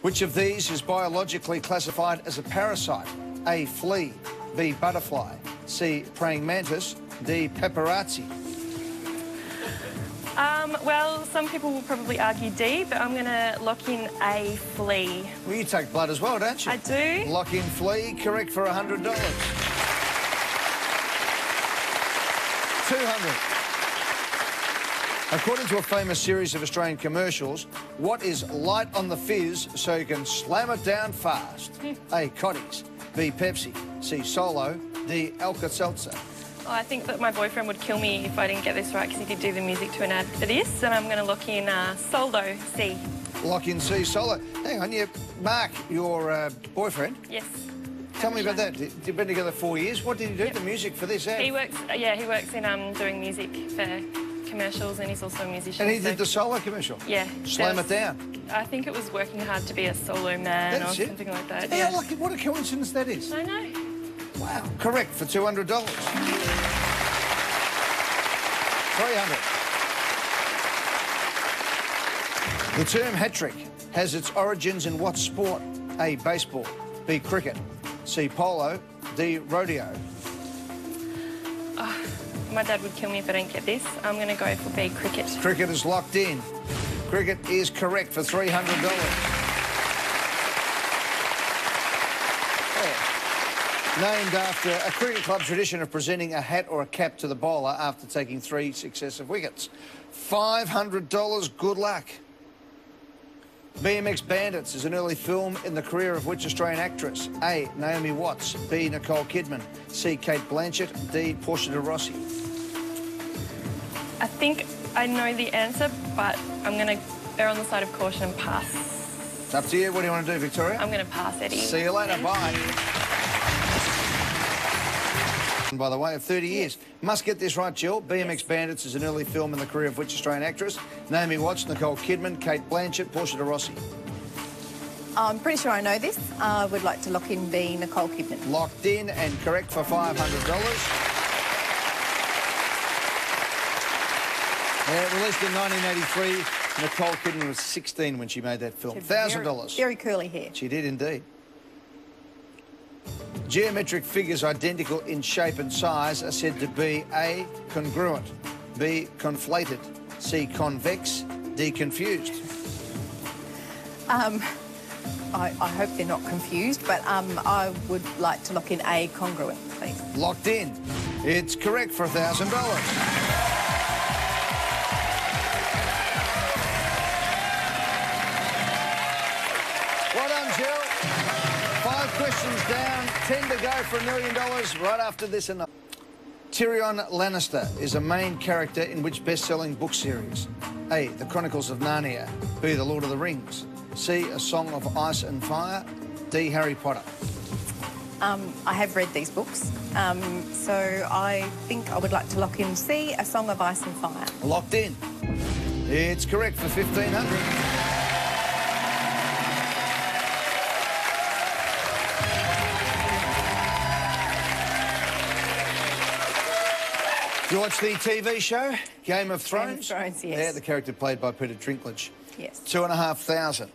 Which of these is biologically classified as a parasite? A, flea, B, butterfly, C, praying mantis, D, paparazzi. Well, some people will probably argue D, but I'm going to lock in A, flea. Well, you take blood as well, don't you? I do. Lock in flea, correct for $100. 200. According to a famous series of Australian commercials, what is light on the fizz so you can slam it down fast? A, Cotties, B, Pepsi, C, Solo, D, Alka-Seltzer. Oh, I think that my boyfriend would kill me if I didn't get this right because he did do the music to an ad for this, and I'm going to lock in Solo, C. Lock in C, Solo. Hang on, Mark, your boyfriend? Yes. Tell me about that. You've been together 4 years. What did he do, the music for this ad? He works, he works in doing music for commercials, and he's also a musician. And he did the solo commercial? Yeah. Slam it down. I think it was working hard to be a solo man or something like that. Yeah, lucky. What a coincidence that is. I know. Wow. Correct for $200. 300. The term hat-trick has its origins in what sport? A, baseball, B, cricket, C, polo, D, rodeo. My dad would kill me if I don't get this. I'm going to go for B, cricket. Cricket is locked in. Cricket is correct for $300. Named after a cricket club tradition of presenting a hat or a cap to the bowler after taking 3 successive wickets. $500, good luck. BMX Bandits is an early film in the career of which Australian actress? A, Naomi Watts, B, Nicole Kidman, C, Kate Blanchett, D, Portia de Rossi. I think I know the answer, but I'm going to err on the side of caution and pass. It's up to you. What do you want to do, Victoria? I'm going to pass, Eddie. See you later. Bye. By the way, of 30 years. Must get this right, Jill. BMX Bandits is an early film in the career of which Australian actress? Naomi Watts, Nicole Kidman, Kate Blanchett, Portia de Rossi. I'm pretty sure I know this. I would like to lock in B, Nicole Kidman. Locked in and correct for $500. Released in 1983, Nicole Kidman was 16 when she made that film. $1,000. Very curly hair. She did indeed. Geometric figures identical in shape and size are said to be A, congruent, B, conflated, C, convex, D, confused. I hope they're not confused, but I would like to lock in A, congruent, please. Locked in. It's correct for $1,000. Well done, Jill. 5 questions down, 10 to go for $1 million right after this. And Tyrion Lannister is a main character in which best-selling book series? A, The Chronicles of Narnia, B, The Lord of the Rings, C, A Song of Ice and Fire, D, Harry Potter. I have read these books, so I think I would like to lock in C, A Song of Ice and Fire. Locked in. It's correct for $1,500. Do you watch the TV show, Game of Thrones? Game of Thrones, yes. Yeah, the character played by Peter Dinklage. Yes. 2,500.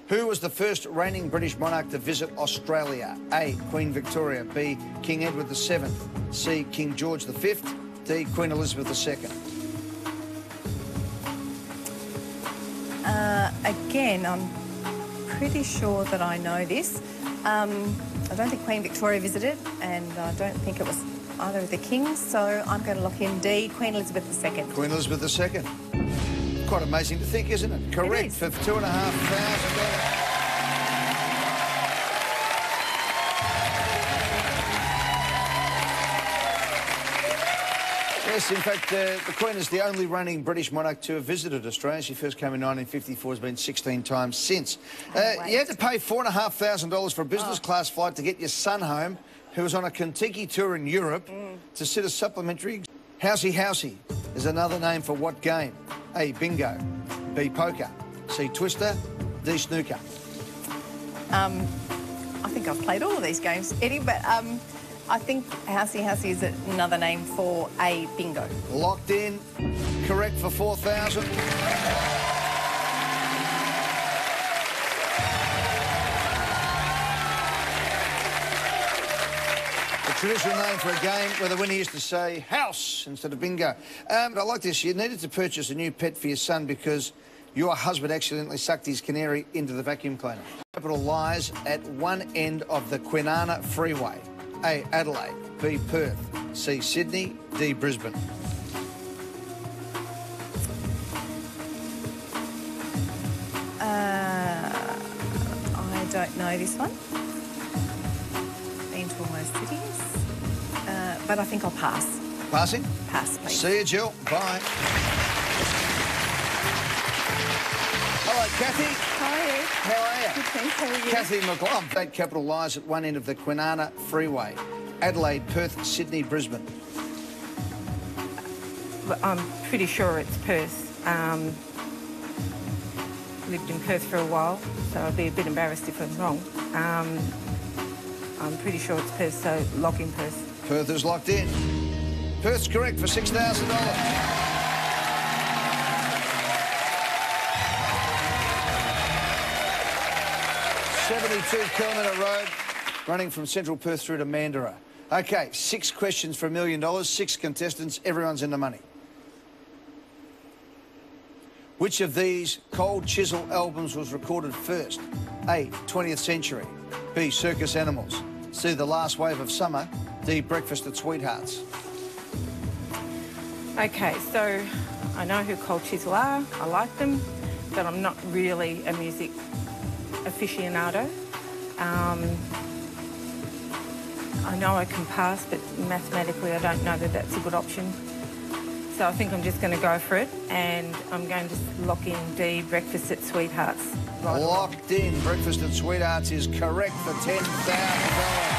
Who was the first reigning British monarch to visit Australia? A, Queen Victoria, B, King Edward VII, C, King George V, D, Queen Elizabeth II. Again, I'm pretty sure that I know this. I don't think Queen Victoria visited, and I don't think it was either of the kings, so I'm going to lock in D, Queen Elizabeth II. Queen Elizabeth II. Quite amazing to think, isn't it? Correct, it is. for $2,500. Yes, in fact, the Queen is the only reigning British monarch to have visited Australia. She first came in 1954, has been 16 times since. You had to pay $4,500 for a business class flight to get your son home, who was on a Kentucky tour in Europe, to sit a supplementary. Housey Housey is another name for what game? A, bingo, B, poker, C, twister, D, snooker. I think I've played all of these games, Eddie, but I think Housey Housey is another name for a bingo. Locked in, correct for $4,000. Traditional name for a game where the winner used to say house instead of bingo. But I like this. You needed to purchase a new pet for your son because your husband accidentally sucked his canary into the vacuum cleaner. Capital lies at one end of the Kwinana Freeway. A, Adelaide. B, Perth. C, Sydney. D, Brisbane. I don't know this one. Been to all those cities. But I think I'll pass. Passing? Pass, please. See you, Jill. Bye. Hello, Kathy. Hi. How are you? Good, thanks. How are you? Kathy McLaughlin. That capital lies at one end of the Kwinana Freeway. Adelaide, Perth, Sydney, Brisbane. I'm pretty sure it's Perth. Lived in Perth for a while, so I'd be a bit embarrassed if I'm wrong. I'm pretty sure it's Perth, so lock in Perth. Perth is locked in. Perth's correct for $6,000. 72-kilometre road running from central Perth through to Mandurah. OK, 6 questions for $1 million, 6 contestants, everyone's in the money. Which of these Cold Chisel albums was recorded first? A, 20th Century. B, Circus Animals. C, The Last Wave of Summer. D, Breakfast at Sweethearts. OK, so I know who Cold Chisel are, I like them, but I'm not really a music aficionado. I know I can pass, but mathematically I don't know that that's a good option. So I think I'm just going to go for it, and I'm going to lock in D, Breakfast at Sweethearts. Right. Locked in. Breakfast at Sweethearts is correct for $10,000.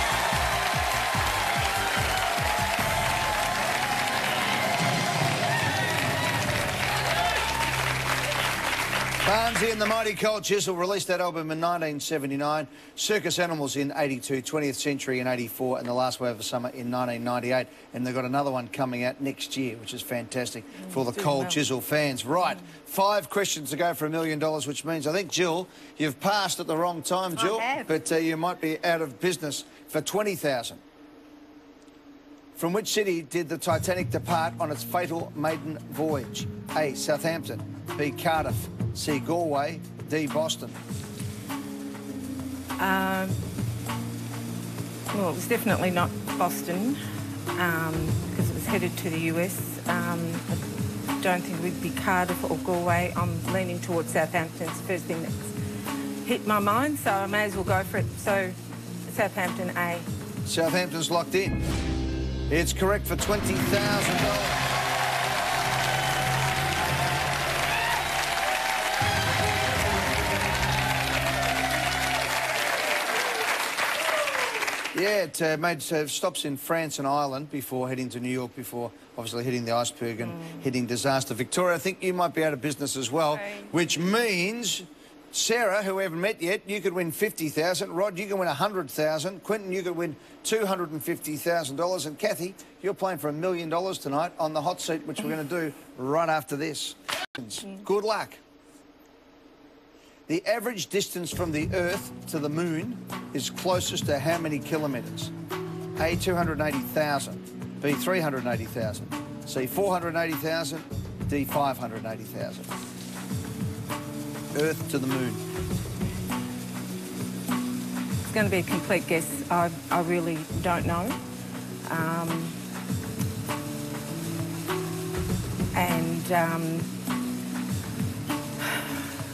Barnsey and the Mighty Cold Chisel released that album in 1979, Circus Animals in 82, 20th Century in 84, and The Last Wave of Summer in 1998. And they've got another one coming out next year, which is fantastic for the Cold Chisel fans. Right, 5 questions to go for $1 million, which means, I think, Jill, you've passed at the wrong time, Jill. I have. But you might be out of business for $20,000. From which city did the Titanic depart on its fatal maiden voyage? A, Southampton. B, Cardiff. C, Galway. D, Boston. Well, it was definitely not Boston, because it was headed to the US. I don't think it would be Cardiff or Galway. I'm leaning towards Southampton. It's the first thing that's hit my mind, so I may as well go for it. So, Southampton A. Southampton's locked in. It's correct for $20,000. Yeah, it made stops in France and Ireland before heading to New York, before obviously hitting the iceberg and hitting disaster. Victoria, I think you might be out of business as well, which means, Sarah, who we haven't met yet, you could win $50,000. Rod, you can win $100,000. Quentin, you could win $250,000. And Kathy, you're playing for $1 million tonight on the hot seat, which we're going to do right after this. Good luck. The average distance from the Earth to the Moon is closest to how many kilometres? A, 280,000. B, 380,000. C, 480,000. D, 580,000. Earth to the Moon. It's going to be a complete guess. I really don't know.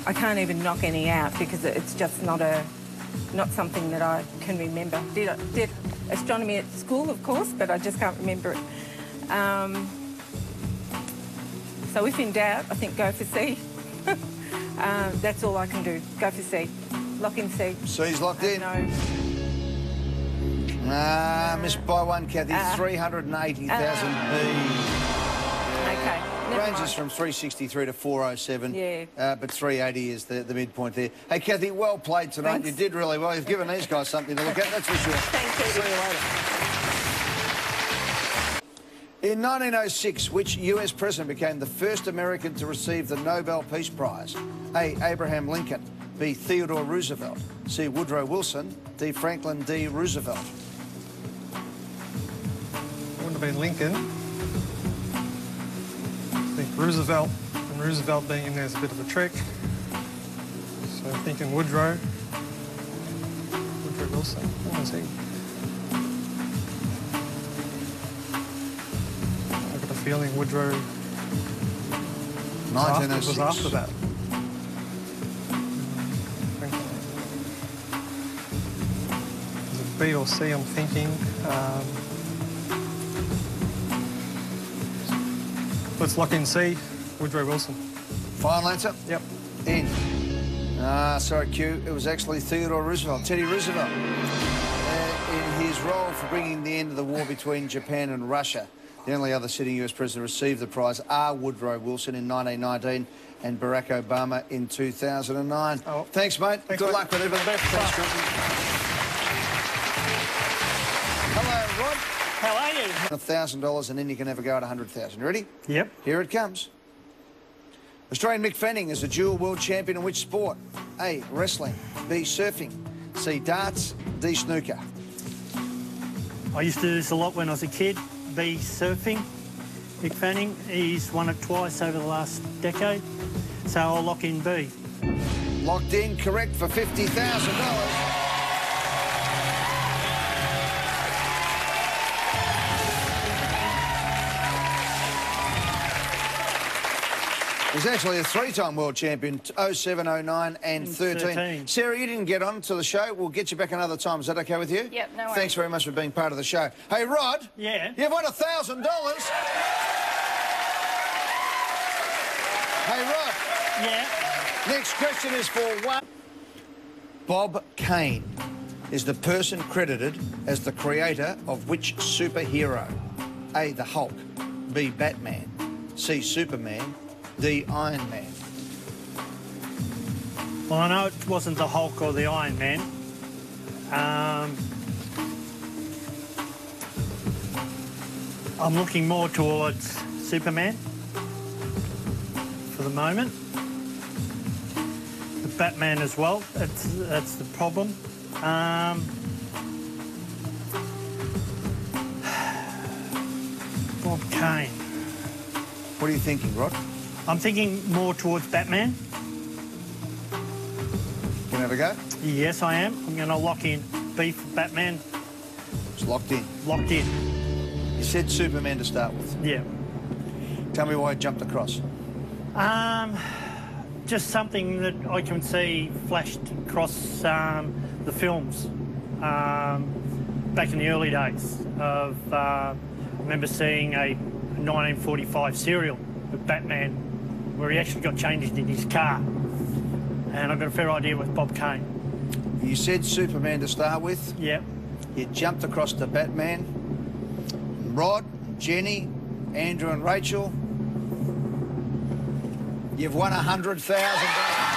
I can't even knock any out because it's just not something that I can remember. Did astronomy at school, of course, but I just can't remember it. So if in doubt, I think go for C. That's all I can do. Go for C. Lock in C. C's locked in. No. Missed by one, Kathy. 380,000 B. Okay. Never Ranges mind. from 363 to 407. Yeah. But 380 is the midpoint there. Hey, Kathy, well played tonight. Thanks. You did really well. You've given these guys something to look at, that's for sure. Thank you. See you later. In 1906, which US president became the first American to receive the Nobel Peace Prize? A, Abraham Lincoln. B, Theodore Roosevelt. C, Woodrow Wilson. D, Franklin D. Roosevelt. have been Lincoln. I think Roosevelt, and Roosevelt being in there is a bit of a trick. So I'm thinking Woodrow Wilson. What was he? I've got a feeling Woodrow 1906. was after that. Is it B or C, I'm thinking. Let's lock in C, Woodrow Wilson. Final answer? Yep. In. Sorry, Q. It was actually Theodore Roosevelt, Teddy Roosevelt, in his role for bringing the end of the war between Japan and Russia. The only other sitting US president to receive the prize are Woodrow Wilson in 1919 and Barack Obama in 2009. Oh. Thanks, mate. Thanks, Good mate. luck with everything. Thanks, Chris. Hello, Rod. How are you? $1,000 and then you can have a go at 100,000. Ready? Yep. Here it comes. Australian Mick Fanning is a dual world champion in which sport? A, wrestling, B, surfing, C, darts, D, snooker. I used to do this a lot when I was a kid. B, surfing. Mick Fanning, he's won it twice over the last decade. So I'll lock in B. Locked in, correct, for $50,000. He's actually a three-time world champion, 07, 09 and 13. Sarah, you didn't get on to the show. We'll get you back another time. Is that okay with you? Yep, no worries. Thanks very much for being part of the show. Hey, Rod. Yeah? You've won $1,000. Hey, Rod. Yeah? Next question is for one. Bob Kane is the person credited as the creator of which superhero? A, the Hulk, B, Batman, C, Superman, D, Iron Man. Well, I know it wasn't the Hulk or the Iron Man. I'm looking more towards Superman for the moment. The Batman as well, that's the problem. Bob Kane. What are you thinking, Rod? I'm thinking more towards Batman. Can I have a go? Yes, I am. I'm going to lock in B for Batman. It's locked in. Locked in. You said Superman to start with. Yeah. Tell me why you jumped across. Just something that I can see flashed across the films back in the early days. I remember seeing a 1945 serial with Batman where he actually got changed in his car. And I've got a fair idea with Bob Kane. You said Superman to start with. Yep. You jumped across to Batman. Rod, Jenny, Andrew and Rachel. You've won $100,000.